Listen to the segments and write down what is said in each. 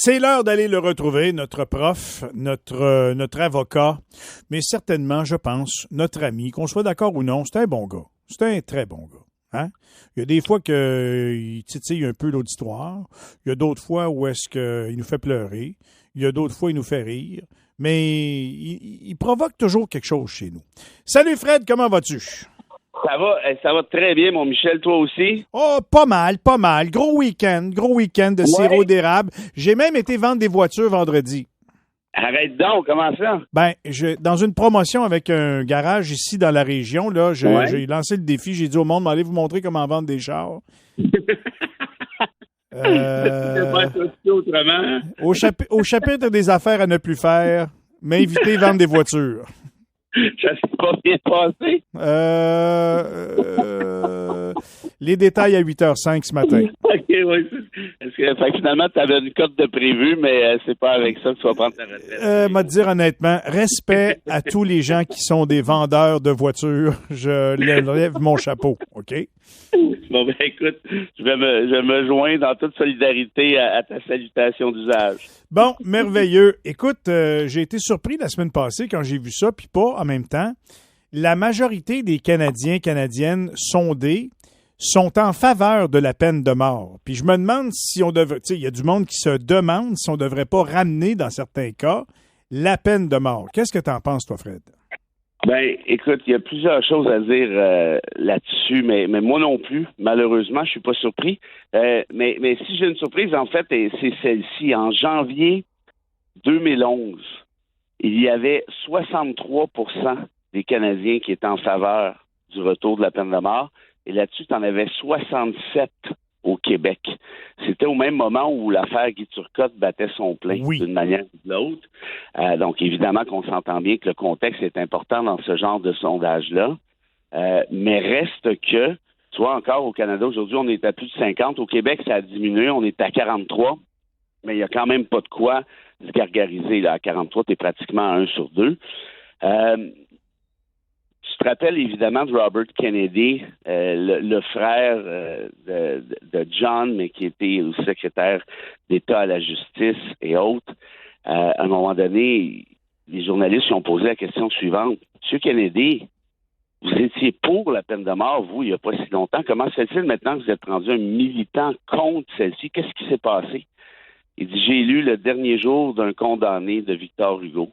C'est l'heure d'aller le retrouver, notre prof, notre avocat, mais certainement, je pense, notre ami, qu'on soit d'accord ou non, c'est un bon gars. C'est un très bon gars. Hein? Il y a des fois qu'il titille un peu l'auditoire. Il y a d'autres fois où est-ce qu'il nous fait pleurer. Il y a d'autres fois il nous fait rire. Mais il provoque toujours quelque chose chez nous. Salut Fred, comment vas-tu? Ça va très bien, mon Michel, toi aussi? Oh, pas mal, pas mal. Gros week-end de sirop d'érable. J'ai même été vendre des voitures vendredi. Arrête donc, comment ça? Ben, dans une promotion avec un garage ici dans la région, là, j'ai lancé le défi. J'ai dit au monde, allez vous montrer comment vendre des chars. Autrement. Au chapitre des affaires à ne plus faire, m'inviter à vendre des voitures. Ça s'est pas bien passé? Les détails à 8h05 ce matin. OK, oui. Fait que finalement, tu avais une cote de prévu, mais c'est pas avec ça que tu vas prendre ta retraite. M'a dire honnêtement, respect à tous les gens qui sont des vendeurs de voitures. Je lève mon chapeau, OK? Bon, ben écoute, je vais me joindre en toute solidarité à ta salutation d'usage. Bon, merveilleux. Écoute, j'ai été surpris la semaine passée quand j'ai vu ça, puis pas en même temps. La majorité des Canadiennes sondés sont en faveur de la peine de mort. Puis je me demande si on devrait... Tu sais, il y a du monde qui se demande si on ne devrait pas ramener, dans certains cas, la peine de mort. Qu'est-ce que tu en penses, toi, Fred? Ben, écoute, il y a plusieurs choses à dire là-dessus, mais moi non plus. Malheureusement, je suis pas surpris. Mais si j'ai une surprise, en fait, et c'est celle-ci. En janvier 2011, il y avait 63% des Canadiens qui étaient en faveur du retour de la peine de mort. Et là-dessus, tu en avais 67 au Québec. C'était au même moment où l'affaire Guy Turcotte battait son plein d'une manière ou de l'autre. Donc, évidemment qu'on s'entend bien que le contexte est important dans ce genre de sondage-là. Mais reste que, tu vois, encore au Canada, aujourd'hui, on est à plus de 50. Au Québec, ça a diminué. On est à 43. Mais il n'y a quand même pas de quoi se gargariser. Là. À 43, tu es pratiquement à 1 sur 2. Tu te rappelles évidemment de Robert Kennedy, le frère de John, mais qui était aussi secrétaire d'État à la justice et autres. À un moment donné, les journalistes lui ont posé la question suivante. Monsieur Kennedy, vous étiez pour la peine de mort, vous, il n'y a pas si longtemps. Comment se fait-il maintenant que vous êtes rendu un militant contre celle-ci? Qu'est-ce qui s'est passé? Il dit, j'ai lu le dernier jour d'un condamné de Victor Hugo.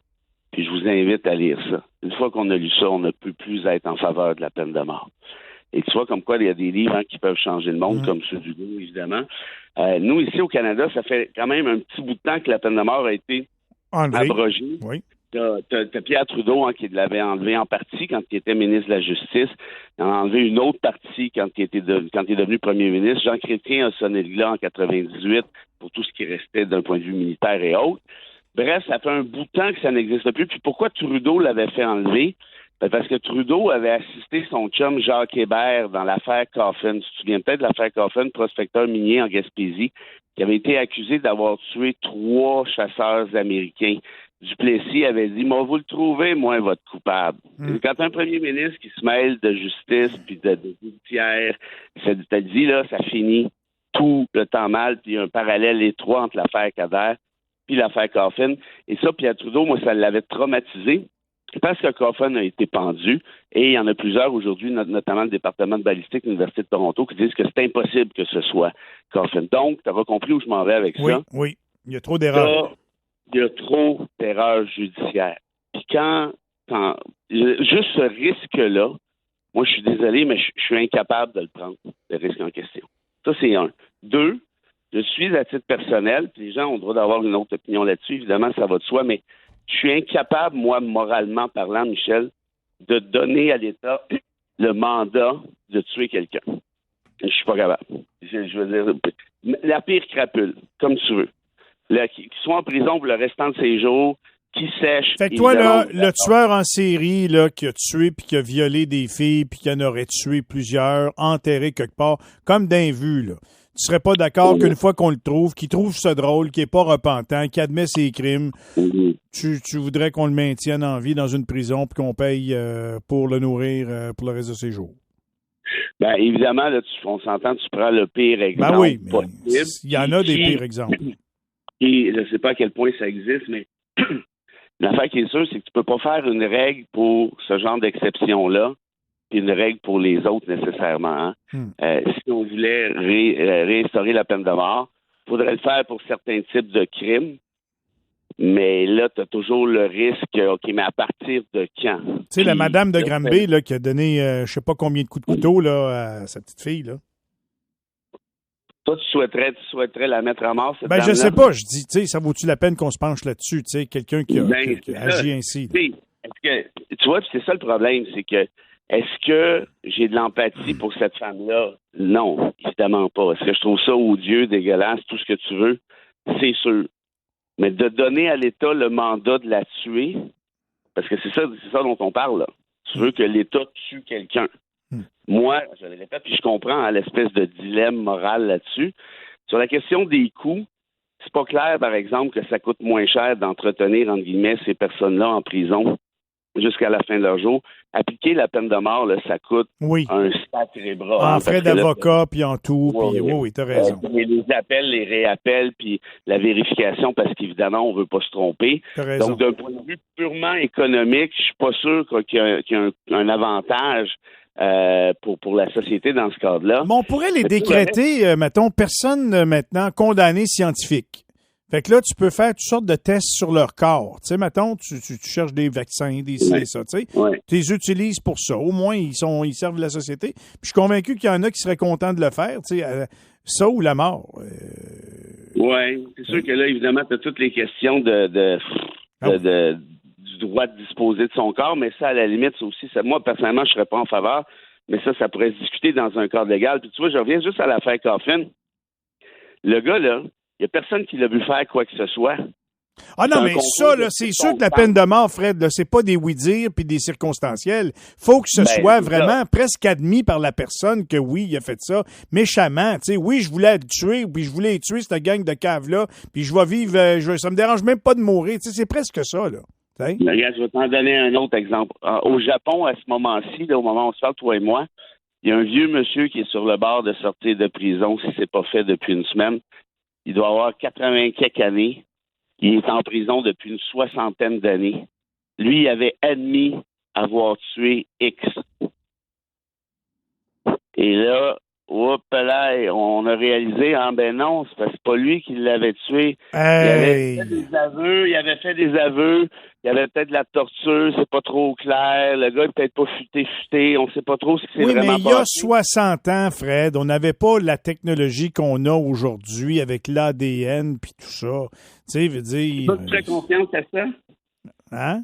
Puis je vous invite à lire ça. Une fois qu'on a lu ça, on ne peut plus être en faveur de la peine de mort. Et tu vois comme quoi il y a des livres qui peuvent changer le monde, comme ceux d'Hugo, évidemment. Nous, ici au Canada, ça fait quand même un petit bout de temps que la peine de mort a été abrogée. Oui. T'as Pierre Trudeau qui l'avait enlevé en partie quand il était ministre de la Justice. Il en a enlevé une autre partie quand il est devenu premier ministre. Jean Chrétien a sonné le glas en 98 pour tout ce qui restait d'un point de vue militaire et autres. Bref, ça fait un bout de temps que ça n'existe plus. Puis pourquoi Trudeau l'avait fait enlever? Ben parce que Trudeau avait assisté son chum Jacques Hébert dans l'affaire Coffin. Tu te souviens peut-être de l'affaire Coffin, prospecteur minier en Gaspésie, qui avait été accusé d'avoir tué 3 chasseurs américains. Duplessis avait dit, moi, vous le trouvez, moi, votre coupable. Quand un premier ministre qui se mêle de justice puis de judiciaire, ça te dit, là, ça finit tout le temps mal, puis il y a un parallèle étroit entre l'affaire Kader puis l'affaire Coffin. Et ça, Pierre Trudeau, moi, ça l'avait traumatisé parce que Coffin a été pendu. Et il y en a plusieurs aujourd'hui, notamment le département de balistique de l'Université de Toronto, qui disent que c'est impossible que ce soit Coffin. Donc, tu auras compris où je m'en vais avec ça. Oui, il y a trop d'erreurs. Il y a trop d'erreurs judiciaires. Puis juste ce risque-là, moi, je suis désolé, mais je suis incapable de le prendre, le risque en question. Ça, c'est un. 2, je suis à titre personnel, puis les gens ont le droit d'avoir une autre opinion là-dessus, évidemment, ça va de soi, mais je suis incapable, moi, moralement parlant, Michel, de donner à l'État le mandat de tuer quelqu'un. Je suis pas capable. Je veux dire, la pire crapule, comme tu veux. Qui soit en prison pour le restant de ses jours, qui sèche. Fait que toi, là, le tueur en série là, qui a tué puis qui a violé des filles puis qui en aurait tué plusieurs, enterré quelque part, comme d'un vu, là. Tu serais pas d'accord qu'une fois qu'on le trouve, qu'il trouve ça drôle, qu'il n'est pas repentant, qu'il admet ses crimes, tu voudrais qu'on le maintienne en vie dans une prison puis qu'on paye pour le nourrir pour le reste de ses jours? Bien, évidemment, là, on s'entend, tu prends le pire exemple. Ben oui, mais il y en a des pires exemples. Et je ne sais pas à quel point ça existe, mais l'affaire qui est sûre, c'est que tu peux pas faire une règle pour ce genre d'exception-là, puis une règle pour les autres nécessairement. Hein. Si on voulait réinstaurer la peine de mort, il faudrait le faire pour certains types de crimes. Mais là, tu as toujours le risque, OK, mais à partir de quand? Tu sais, la madame de Granby là, qui a donné je sais pas combien de coups de couteau là, à sa petite fille, là. Toi, tu souhaiterais la mettre à mort, cette Ben, dame-là? je sais pas. Je dis, tu sais, ça vaut-tu la peine qu'on se penche là-dessus? Tu sais, quelqu'un qui a agi ainsi. Est-ce que, tu vois, puis c'est ça le problème, c'est que est-ce que j'ai de l'empathie pour cette femme-là? Non, évidemment pas. Est-ce que je trouve ça odieux, dégueulasse, tout ce que tu veux? C'est sûr. Mais de donner à l'État le mandat de la tuer, parce que c'est ça dont on parle, là. Tu veux que l'État tue quelqu'un. Moi, je le répète, puis je comprends hein, l'espèce de dilemme moral là-dessus. Sur la question des coûts, c'est pas clair, par exemple, que ça coûte moins cher d'entretenir, entre guillemets, ces personnes-là en prison jusqu'à la fin de leur jour. Appliquer la peine de mort, là, ça coûte un sacré bras. En frais d'avocat, puis en tout, puis oui, t'as raison. Les appels, les réappels, puis la vérification, parce qu'évidemment, on veut pas se tromper. T'as raison. Donc, d'un point de vue purement économique, je suis pas sûr qu'il y a un avantage pour la société dans ce cadre-là. Mais on pourrait les décréter, mettons, personne maintenant condamné scientifique. Fait que là, tu peux faire toutes sortes de tests sur leur corps. Tu sais, mettons, tu cherches des vaccins, des ci, ça, tu sais. Tu les utilises pour ça. Au moins, ils servent la société. Puis je suis convaincu qu'il y en a qui seraient contents de le faire, tu sais, ça ou la mort. Oui, c'est sûr que là, évidemment, tu as toutes les questions du droit de disposer de son corps, mais ça, à la limite, ça aussi, moi, personnellement, je ne serais pas en faveur, mais ça pourrait se discuter dans un cadre légal. Puis tu vois, je reviens juste à l'affaire Coffin. Le gars, là, il n'y a personne qui l'a vu faire quoi que ce soit. Ah non, mais ça, là, c'est sûr que la peine de mort, Fred, là, c'est pas des oui-dire puis des circonstanciels. Faut que ce soit vraiment presque admis par la personne que oui, il a fait ça méchamment. Tu sais, oui, je voulais le tuer, puis je voulais tuer cette gang de caves-là, puis je vais vivre, ça me dérange même pas de mourir. Tu sais, c'est presque ça, là. Regarde, je vais t'en donner un autre exemple. Au Japon, à ce moment-ci, là, au moment où on se parle, toi et moi, il y a un vieux monsieur qui est sur le bord de sortir de prison si c'est pas fait depuis une semaine. Il doit avoir 80 quelques années. Il est en prison depuis une 60aine d'années. Lui, il avait admis avoir tué X. Et là, on a réalisé, ben non, c'est pas lui qui l'avait tué. Hey. Il avait fait des aveux, il y avait peut-être de la torture, c'est pas trop clair, le gars est peut-être pas futé, on sait pas trop ce qui s'est vraiment passé. Oui, mais il y a 60 ans, Fred, on n'avait pas la technologie qu'on a aujourd'hui avec l'ADN puis tout ça. Tu sais, veut dire... Tu ferais confiance à ça? Hein?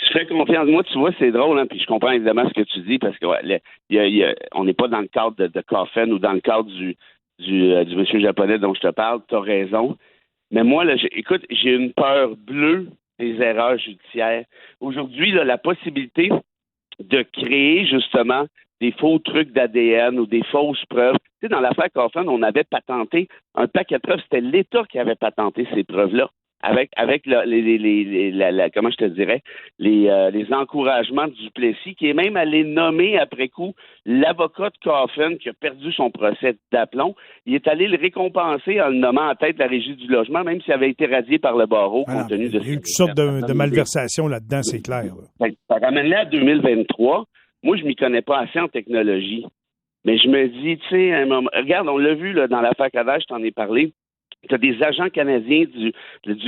Je ferais confiance. Moi, tu vois, c'est drôle, hein, puis je comprends évidemment ce que tu dis, parce que on n'est pas dans le cadre de Coffin ou dans le cadre du monsieur japonais dont je te parle. Tu as raison. Mais moi, là, écoute, j'ai une peur bleue des erreurs judiciaires. Aujourd'hui, là, la possibilité de créer, justement, des faux trucs d'ADN ou des fausses preuves. Tu sais, dans l'affaire Coffin, on avait patenté un paquet de preuves. C'était l'État qui avait patenté ces preuves-là. Avec comment je te dirais, les encouragements de Duplessis, qui est même allé nommer après coup l'avocat de Coffin qui a perdu son procès d'aplomb. Il est allé le récompenser en le nommant en tête de la Régie du logement, même s'il avait été radié par le barreau compte tenu de... Il y a eu toutes sortes de malversations là-dedans, c'est clair. Là. Ça ramène là à 2023. Moi, je m'y connais pas assez en technologie. Mais je me dis, tu sais, regarde, on l'a vu là, dans l'affaire Kadash, je t'en ai parlé. Tu as des agents canadiens du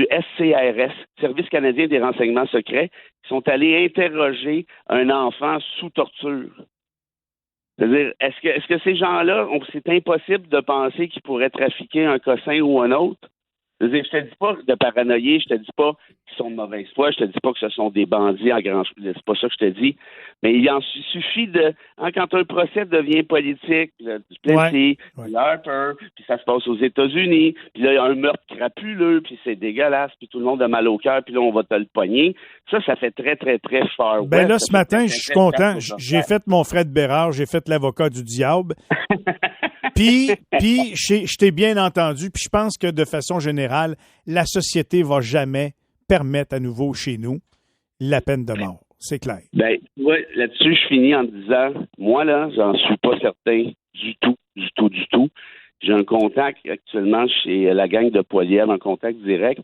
SCRS, Service canadien des renseignements secrets, qui sont allés interroger un enfant sous torture. C'est-à-dire, est-ce que ces gens-là, c'est impossible de penser qu'ils pourraient trafiquer un cossin ou un autre? Je te dis pas de paranoïer, je te dis pas qu'ils sont de mauvaise foi, je te dis pas que ce sont des bandits en grand... C'est pas ça que je te dis. Mais il en suffit de... quand un procès devient politique, Duplessis, Harper, puis ça se passe aux États-Unis, puis là, il y a un meurtre crapuleux, puis c'est dégueulasse, puis tout le monde a mal au cœur, puis là, on va te le pogner. Ça fait très, très, très far west. Là, ce matin, je suis content. J'ai fait mon Fred Bérard, j'ai fait l'avocat du diable. Puis, je t'ai bien entendu, puis je pense que de façon générale, la société va jamais permettre à nouveau chez nous la peine de mort. C'est clair. Ben, ouais, là-dessus, je finis en disant, moi, là, j'en suis pas certain du tout. J'ai un contact actuellement chez la gang de Poilievre, un contact direct,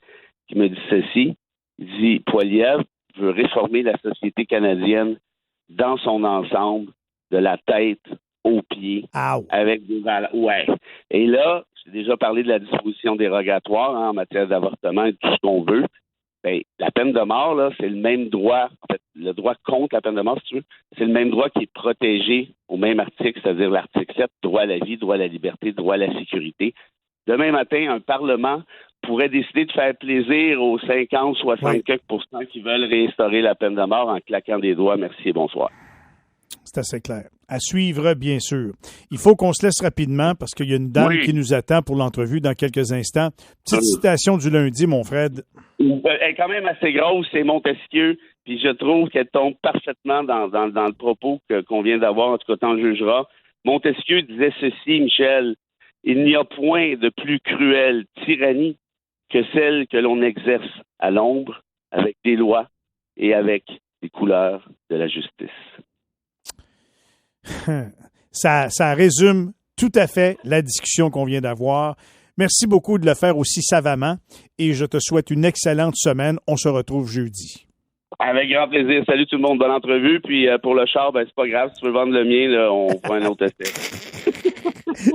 qui me dit ceci. Il dit, Poilievre veut réformer la société canadienne dans son ensemble, de la tête aux pieds, avec des valeurs. Ouais. Et là, j'ai déjà parlé de la disposition dérogatoire en matière d'avortement et tout ce qu'on veut. Ben, la peine de mort, là, c'est le même droit, en fait, le droit contre la peine de mort, si tu veux, c'est le même droit qui est protégé au même article, c'est-à-dire l'article 7, droit à la vie, droit à la liberté, droit à la sécurité. Demain matin, un Parlement pourrait décider de faire plaisir aux 50-60% qui veulent réinstaurer la peine de mort en claquant des doigts. Merci et bonsoir. C'est assez clair. À suivre, bien sûr. Il faut qu'on se laisse rapidement parce qu'il y a une dame qui nous attend pour l'entrevue dans quelques instants. Petite citation du lundi, mon Fred. Elle est quand même assez grosse, c'est Montesquieu, puis je trouve qu'elle tombe parfaitement dans le propos qu'on vient d'avoir, en tout cas, t'en jugeras. Montesquieu disait ceci, Michel, il n'y a point de plus cruelle tyrannie que celle que l'on exerce à l'ombre avec des lois et avec les couleurs de la justice. Ça résume tout à fait la discussion qu'on vient d'avoir. Merci beaucoup de le faire aussi savamment et je te souhaite une excellente semaine. On se retrouve jeudi. Avec grand plaisir. Salut tout le monde. Bonne entrevue. Puis pour le char, c'est pas grave. Si tu veux vendre le mien, là, on prend un autre essai.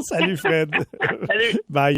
Salut Fred. Salut. Bye.